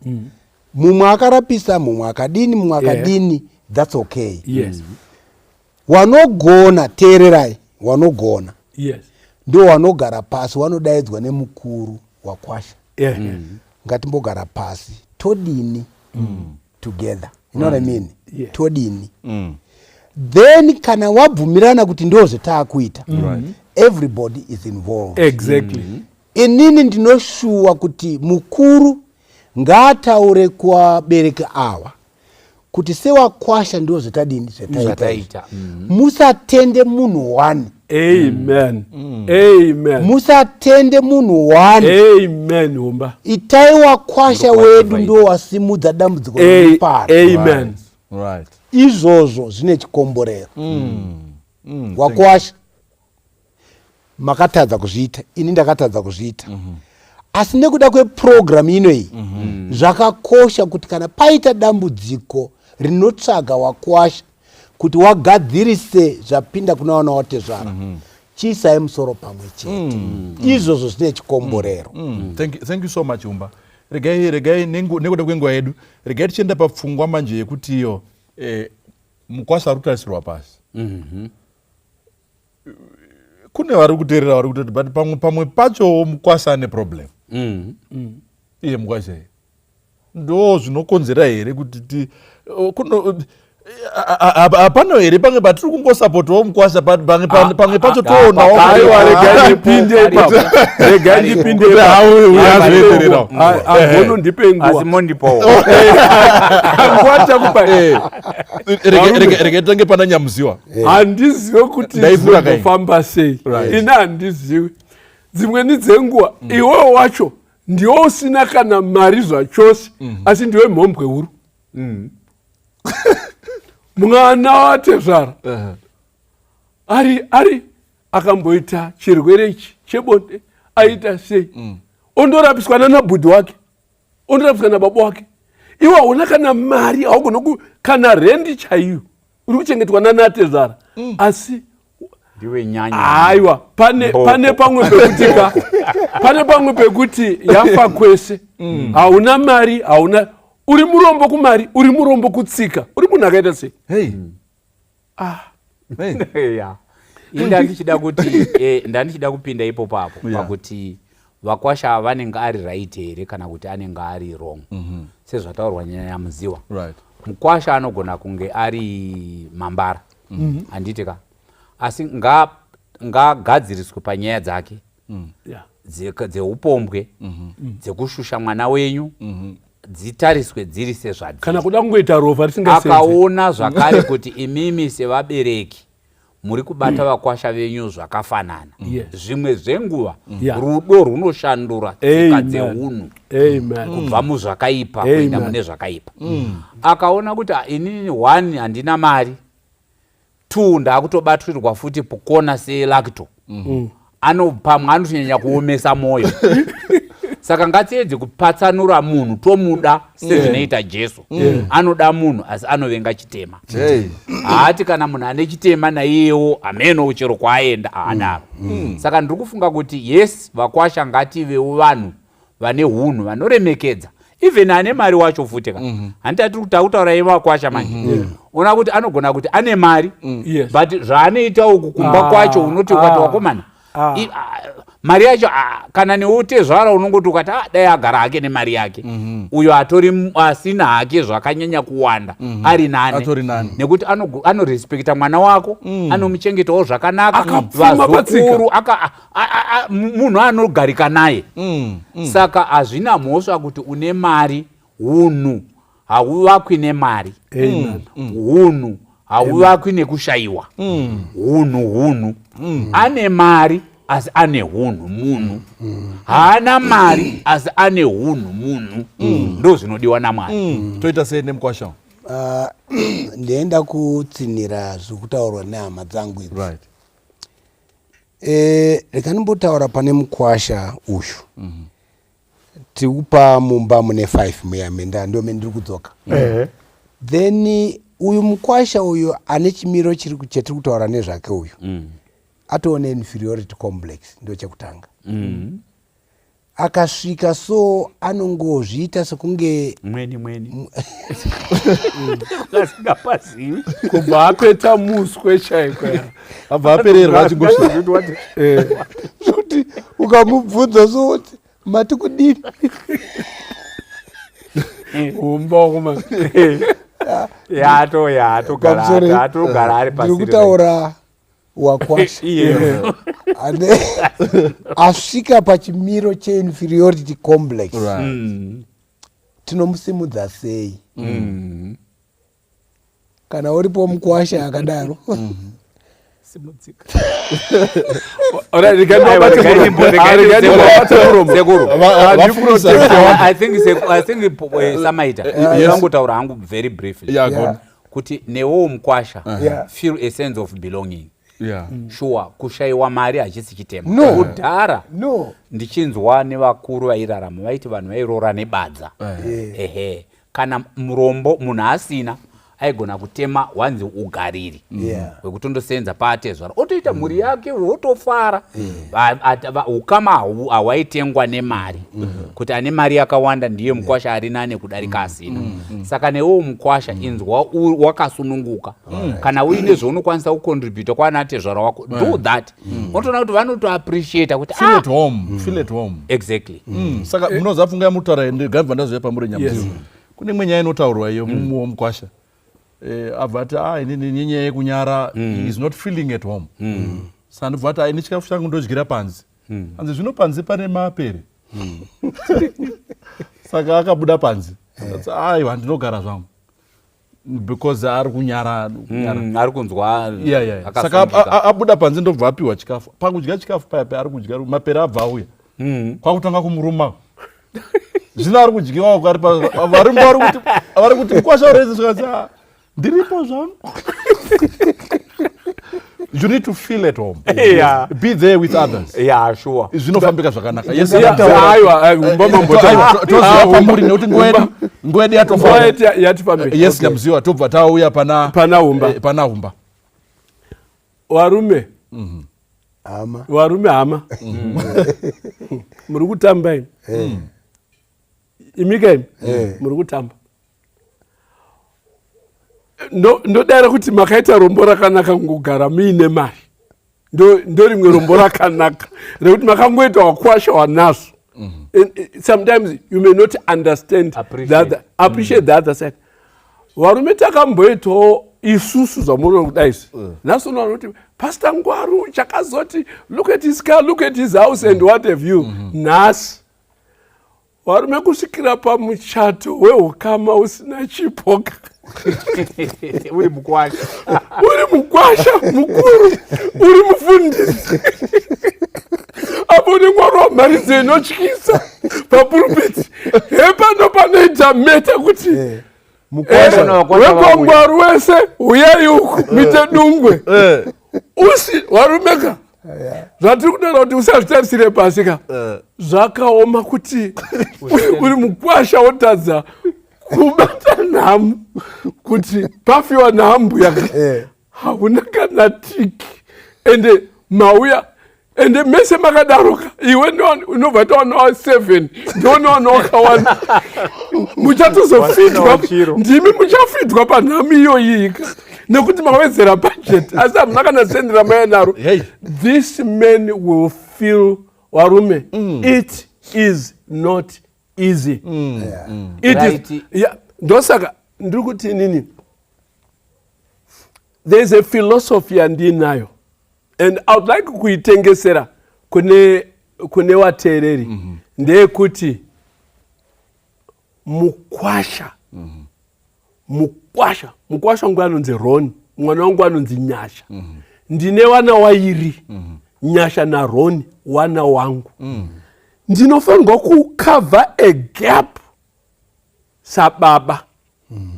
Mumwe akarapisa, mumwe akadini, mumwe akadini, that's okay. Yes. Wanogona teererai, wanogona. Yes. Ndo wanogara pasi, wanodaidzwa nemukuru wakwasha. Ngatimbogara pasi, todini together. You know what I mean? Yeah. Todini. Then kana wabvumirana kuti ndo zvatakuita. Everybody is involved. Exactly. Inini ndinoshuwa kuti mukuru ngataure kwa bereki awa kuti sewakwasha ndo zvetadini zvetaita. Musatende munhu wani. Amen. Amen. Musatende munhu wani. Amen. Humba. Itai wakwasha wedu ndo wasimudza dambudziko ripara. Amen. Right. Izvozvo zvine chikomborero. Wakwasha makatadza kuzviita, ini ndakatadza kuzviita. Asi nekuda kweprogramu inoyi zvakakosha kuti kana paita dambudziko rinotsvaga wakwasha kuti wagadzirise zvapinda kuna wana watezvara chiisai musoro pamwe chete. Izvozvo zvine chikomborero. Thank you so much Umba. Regai nekuda kwenguva yedu regai tichienda papfungwa manje yekuti iyo Mukwasha ari kutarisirwa pasi. Kune vari kuteerera vari kutoti but pamwe pacho Mukwasha ane problem. Iye Mukwasha ndo zvinokonzera here kuti hapano here pamwe patiri kungosapotawo Mukwasha pamwe pacho toonawo regai ndipinde Gono ndipe nguva azimondipo regai tange pana Nyamuziwa. Handizive kuti zvinofamba sei. Ina handizivi. Dzimweni dzenguva iwewo wacho ndiwo usina kana mari zvachose asi ndiwe mhombwe huru. Mwana watezvara ari akamboita chirwere ichi chebonde aita sei ondorapiswa nanabhudhi wake, ondorapiswa nababa wake. Iwe hauna kana mari, haugona kana rendi chaiyo uri kuchengetwa nanatezvara asi ndiwe nyanya. Aiwa pane pamwe pekuti yafa kwese hauna mari, hauna uri murombo kumari, uri murombo kutsika, uri munhu akaita sei? Hey. Yeah. Ndandichida kupinda ipo papo pakuti Mukwasha vanenge ari right here kana kuti anenge ari wrong. Sezvataurwa nyaya yamuziwa. Right. Mukwasha anogona kunge ari Mandara. Anditika. Asi ngagadziriswe panyaya dzake. Dzeupombwe, dzekushusha mwana wenyu, dzitariswe dziri sezvadziri. Kana kuda kungoita rova risingasenze. Akaona zvakare kuti imimi sevabereki muri kubata Mukwasha venyu zvakafanana. Zvimwe zvenguva rudo runoshandura tsika dzeunhu kubva muzvakaipa kuenda mune zvakaipa. Akaona kuti inini 1 handina mari, 2 ndakutobatirwa futi pokona selacto. Pamwe anotonyanya kuomesa moyo. Saka ngatiedze kupatsanura munhu, tomuda sezvinoita Jesu. Anoda munhu asi anovenga chitema. Haati kana munhu ane chitema naiyewo ameno chero kwaenda haanaro. Saka ndiri kufunga kuti yes, Mukwasha ngativewo vanhu vane hunhu vanoremekedza. Even ane mari wacho futi ka. Handitati kutaura yeMukwasha manje. Ona kuti anogona kuti ane mari, but zvaanoita uku kumba kwacho unoti ukati wakomana. Mari yacho kana neutezvara unongoti ukati dai agara hake nemari yake. Uyo atori asina hake zvakanyanya kuwanda ari nane. Nekuti anorespekta mwana wako, anomuchengetawo zvakanaka, vazukuru, munhu anogarika naye. Saka hazvina mhosva kuti une mari, hunhu hauvakwi nemari. Hunhu hauvakwi nekushayiwa. Hunhu ane mari asi ane hunhu munhu. Haana mari asi ane hunhu munhu. Ndo zvinodiwa naMwari. Toita sei neMukwasha? Ndienda kutsinira zvokutaurwa nehama dzangu idzi. Right. Reka ndimbotaura pane Mukwasha uyu. Tikupa mumba mune 5 muyamenda ndio mendiri kudzoka. Then uyu Mukwasha uyu ane chimiro chetiri kutaura nezvake uyu. Atoone inferiority complex ndio chekutanga. Akasvika so anongozviita sekunge mweni kasinga Pasi kubva apeta muswe chaiko abva apererwa achingosvika kuti ukamubvunza so kuti mati kudini umba kuma yatogara ari Pasi. Ndikutaura Mukwasha asvika pachimiro cheinferiority complex. Tinomusimudza sei? Kana uripo Mukwasha akadaro. I think Samaita yangotaura hangu very briefly kuti newo Mukwasha feel a sense of belonging. Sure, kushayiwa mari hachisi chitema. Kudhara ndichinzwa nevakuru vairarama vaiti vanhu vairora nebadza. Kana murombo munhu asina aigona kutema wanzi ugariri wekutondosenza paatezvara otoita mhuri yake wotofara. Ukama hawaitengwa nemari, kuti ane mari yakawanda ndiye Mukwasha ari nane kudarika asina. Saka newo Mukwasha inzwa wakasununguka. Kana uine zvaunokwanisa kucontribute kwana atezvara wako, do that. Unotoona kuti vanotoappreciate kuti feel at home, feel at home. Exactly. Saka munozafunga yamutaura ndegamba ndazoya pamuri nyamuziwa. Kune imwe nyaya inotaurwa iyo Mukwasha. Avati inini nyaya yekunyara is not feeling at home. Sandivati ini chikafu changu ndodyira panzi. Anzi zvino panzi pane mapere. Saka akabuda panzi. Aiwa ndinogara zvangu. Because ari kunyara ari kunzwa. Saka abuda panzi ndobva apiwa chikafu. Pakudya chikafu paya ari kudya mapere abva auya. Kwakutanga kumuruma. Zvino ari kudyiwa kwari vari kuti Mukwasha urezi zvikazi ndiripo zvangu. You need to feel at home. Be there with others. Sure. Zvinofambika zvakanaka. Yes, toziva pamuri nekuti nguva yedu yatifamba. Yes, nyamuziwa tobva tauya pana humba. Warume hama muri kutamba ini imika imi muri kutamba ndodara kuti makaita rombo rakanaka kugara muine mari. Ndo rimwe rombo rakanaka rekuti makangoita wakwasha wanazo. Sometimes you may not understand appreciate the other side. Varume takamboitawo isusu zvamuno kudaisi. Naso vanoti Pastor Ngwaru chakazoti look at his car, look at his house and what have you. Nasi varume kusvikira pamuchato weukama usina chipoka. Uri mukwasha. Uri mukwasha mukuru. Uri mufundisi. Apo Ngwaru wamharidze inotyisa papulpiti. Hepano panoita meta kuti wekwangwaru wese uyai uku mite dungwe. Usi warumeka zvatiri kutaura kuti usazvitarisire pasi ka zvakaoma kuti uri mukwasha wotadza kubata nhamu kuti pafiwa nhambu yake hauna kana tiki ende mauya ende mese makadaroka iwe unobva tawanawa 7 ndonawanawa muchatozofidwa ndimi muchafidwa panhamu iyoyika nekuti mawedzera budget asi hamuna kana sendera mayanaro. This man will feel warume it is not easy. Ndosaka ndiri kuti nini, there is a philosophy yandinayo and I would like kuitengesera kune wateereri ndeyekuti mukwasha mukwasha wangu anonzi Roni, mwana wangu anonzi Nyasha. Ndine wana wairi, Nyasha na Roni wana wangu. Ndinofanirwa kukava a gap sababa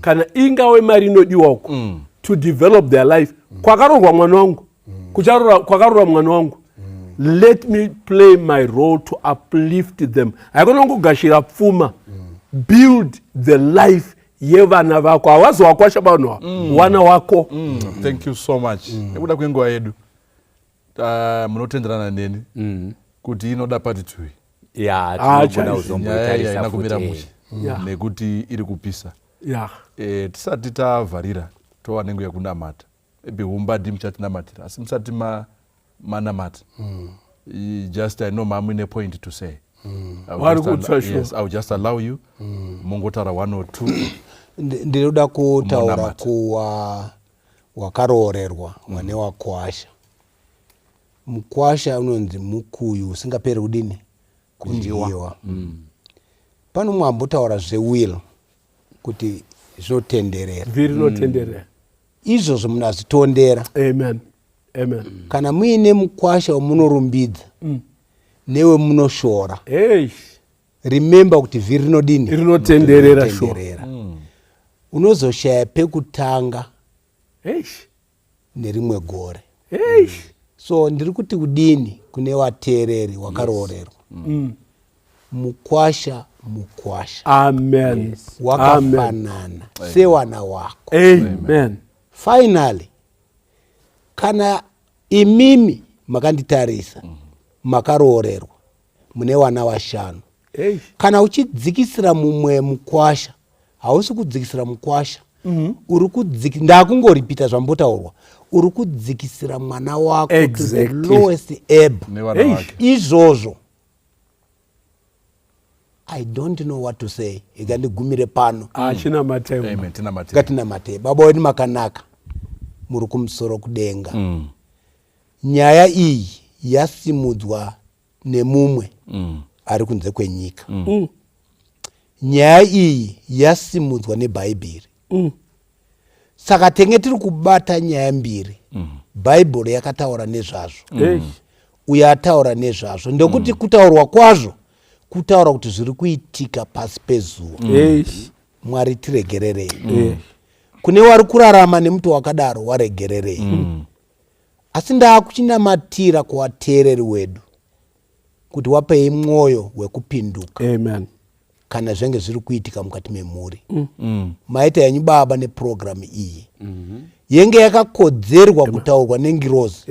kana ingawe mari inodiwa uko to develop their life. Kwakarorwa mwana wangu, kwakarorwa mwana wangu. Let me play my role to uplift them. Haikona kugashira pfuma. Build the life yevana vako awazi wakwasha bano wana wako. Thank you so much. Nekuda kwenguva yedu munotenderana neni kuti inoda pati 2 inakumira musha nekuti iri kupisa. Tisati tavharira tova nenguva yekunamata maybe humbadi muchatinamatira asi musati manamata. Just I know mamuine point to say. Yes, I'll just allow you. Mungotara 1 or 2. Ndinoda kutaura kuwa wakaroorerwa wane wakwasha. Mukwasha unonzi mukuyu usingaperi kudini kudyiwa. Pano mwambotaura zvewill kuti zvotenderera. Viri notenderera. Izvozvo munazvitondera. Amen. Kana muine mukwasha wamunorumbidza newe munoshora. Remember kuti vhiri rinodini rinotenderera. Unozoshaya pekutanga nerimwe gore. So ndiri kuti kudini kune wateereri wakaroorerwa. Mukwasha. Amen. Wakafanana sewana wako. Amen. Finally, kana imimi makanditarisa makaroorerwa mune wana 5. Kana uchidzikisira mumwe mukwasha hausi kudzikisira mukwasha. Uri kudzikisira ndakungoripita zvambotaurwa. Uri kudzikisira mwana wako to the lowest ebb. Izvozvo I don't know what to say. Ikandigumire pano. Achina matebo. Amen. Tina matebo. Katina matebo. Baba wedu makanaka. Muri kumusoro kudenga. Nyaya iyi yasimudzwa nemumwe ari kunze kwenyika. Nyaya iyi yasimudzwa neBhaibheri. Saka tenge tiri kubata nyaya mbiri. Bhaibheri yakataura nezvazvo. Uye ataura nezvazvo. Ndokuti kutaurwa kwazvo kutaura kuti zviri kuitika pasi pezuva. Mwari tiregererei. Kune wari kurarama nemuto wakadaro waregererei. Asi ndakuchinamatira kuwateereri wedu kuti wapei mwoyo wekupinduka. Amen. Kana zvenge zviri kuitika mukati memhuri. Maita yanyu baba neprogramu iyi. Yenge yakakodzerwa kutaurwa nengirozi.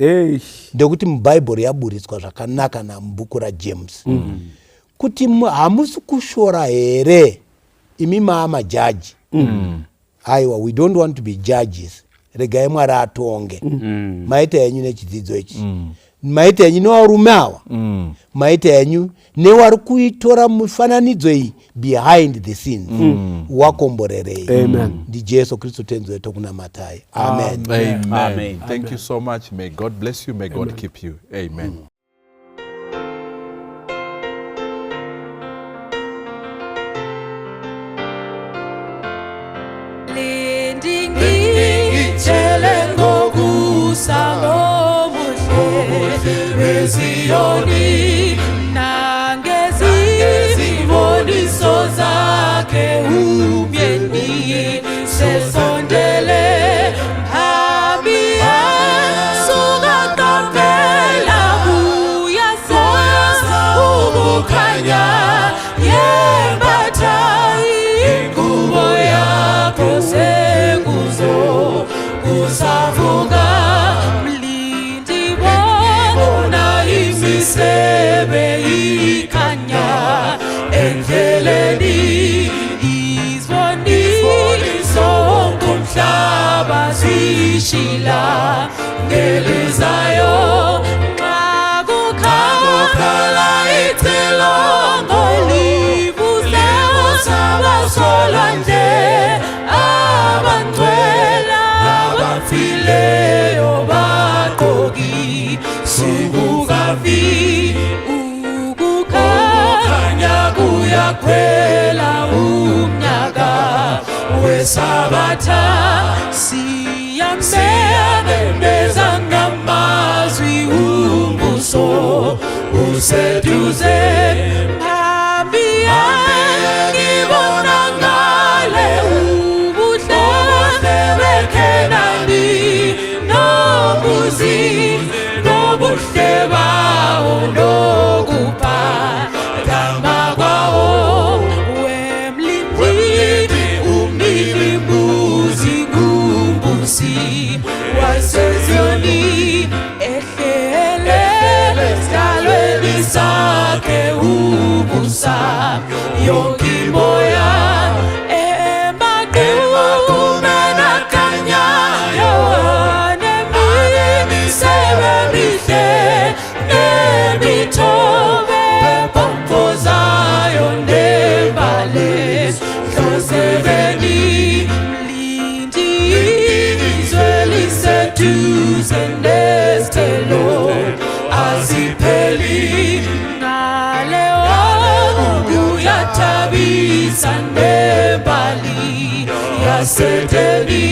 Ndekuti muBhaibheri yaburitswa zvakanaka namubhuku raJames. Kuti hamusi kushora here imi majaji aiwa we don't want to be judges, regai Mwari atonge. Maita yenyu nechidzidzo ichi, maita yenyu nevarume ava, maita yenyu nevari kuitora mufananidzo iyi behind the scenes, wakomborerei. Ndi Jesu Kristu tenzi wetu kunamatai. Amen. Amen. Thank you so much. May God bless you. May God keep you. Amen. Ziyoni nangezi voniso zake umyeni sesondele habia suga kapela buya ubukanya yembata ingubo yako sekuzo kusavuga sebe ikanya endleleni izwaniso kumhlaba zishila ngelizayo ngakukhala icilongo libuze usabasolwandle abantwela abafileyo baqoki subukafi ukukhanya kuyakhwela umnyaka wesabatha siyambeza ngamazwi umbuso useduze phambi ngibona ngale ubuhle bekhenani nomuzi nobuhle bawo nokuphathama kwawo wemlindi umbilimbuzi ngumbusi waseziyoni ehlele sidalweni sakhe ubusa yonke imoya emaqumena kanyayo sebemihle nemitobe pompozayo nembale hlosebeni mlindi izwe liseduze nesithelo azipheli ngalewo uyathabisa nembali yasedeni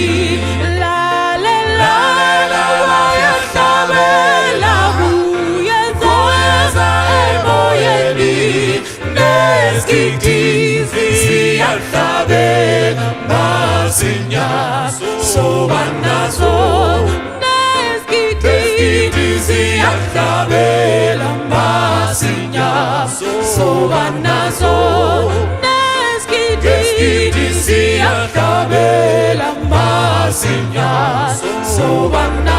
Masinya sobanazo neskitizi yakabela masinya sobanazo neskitizi yakabela masinya sobanazo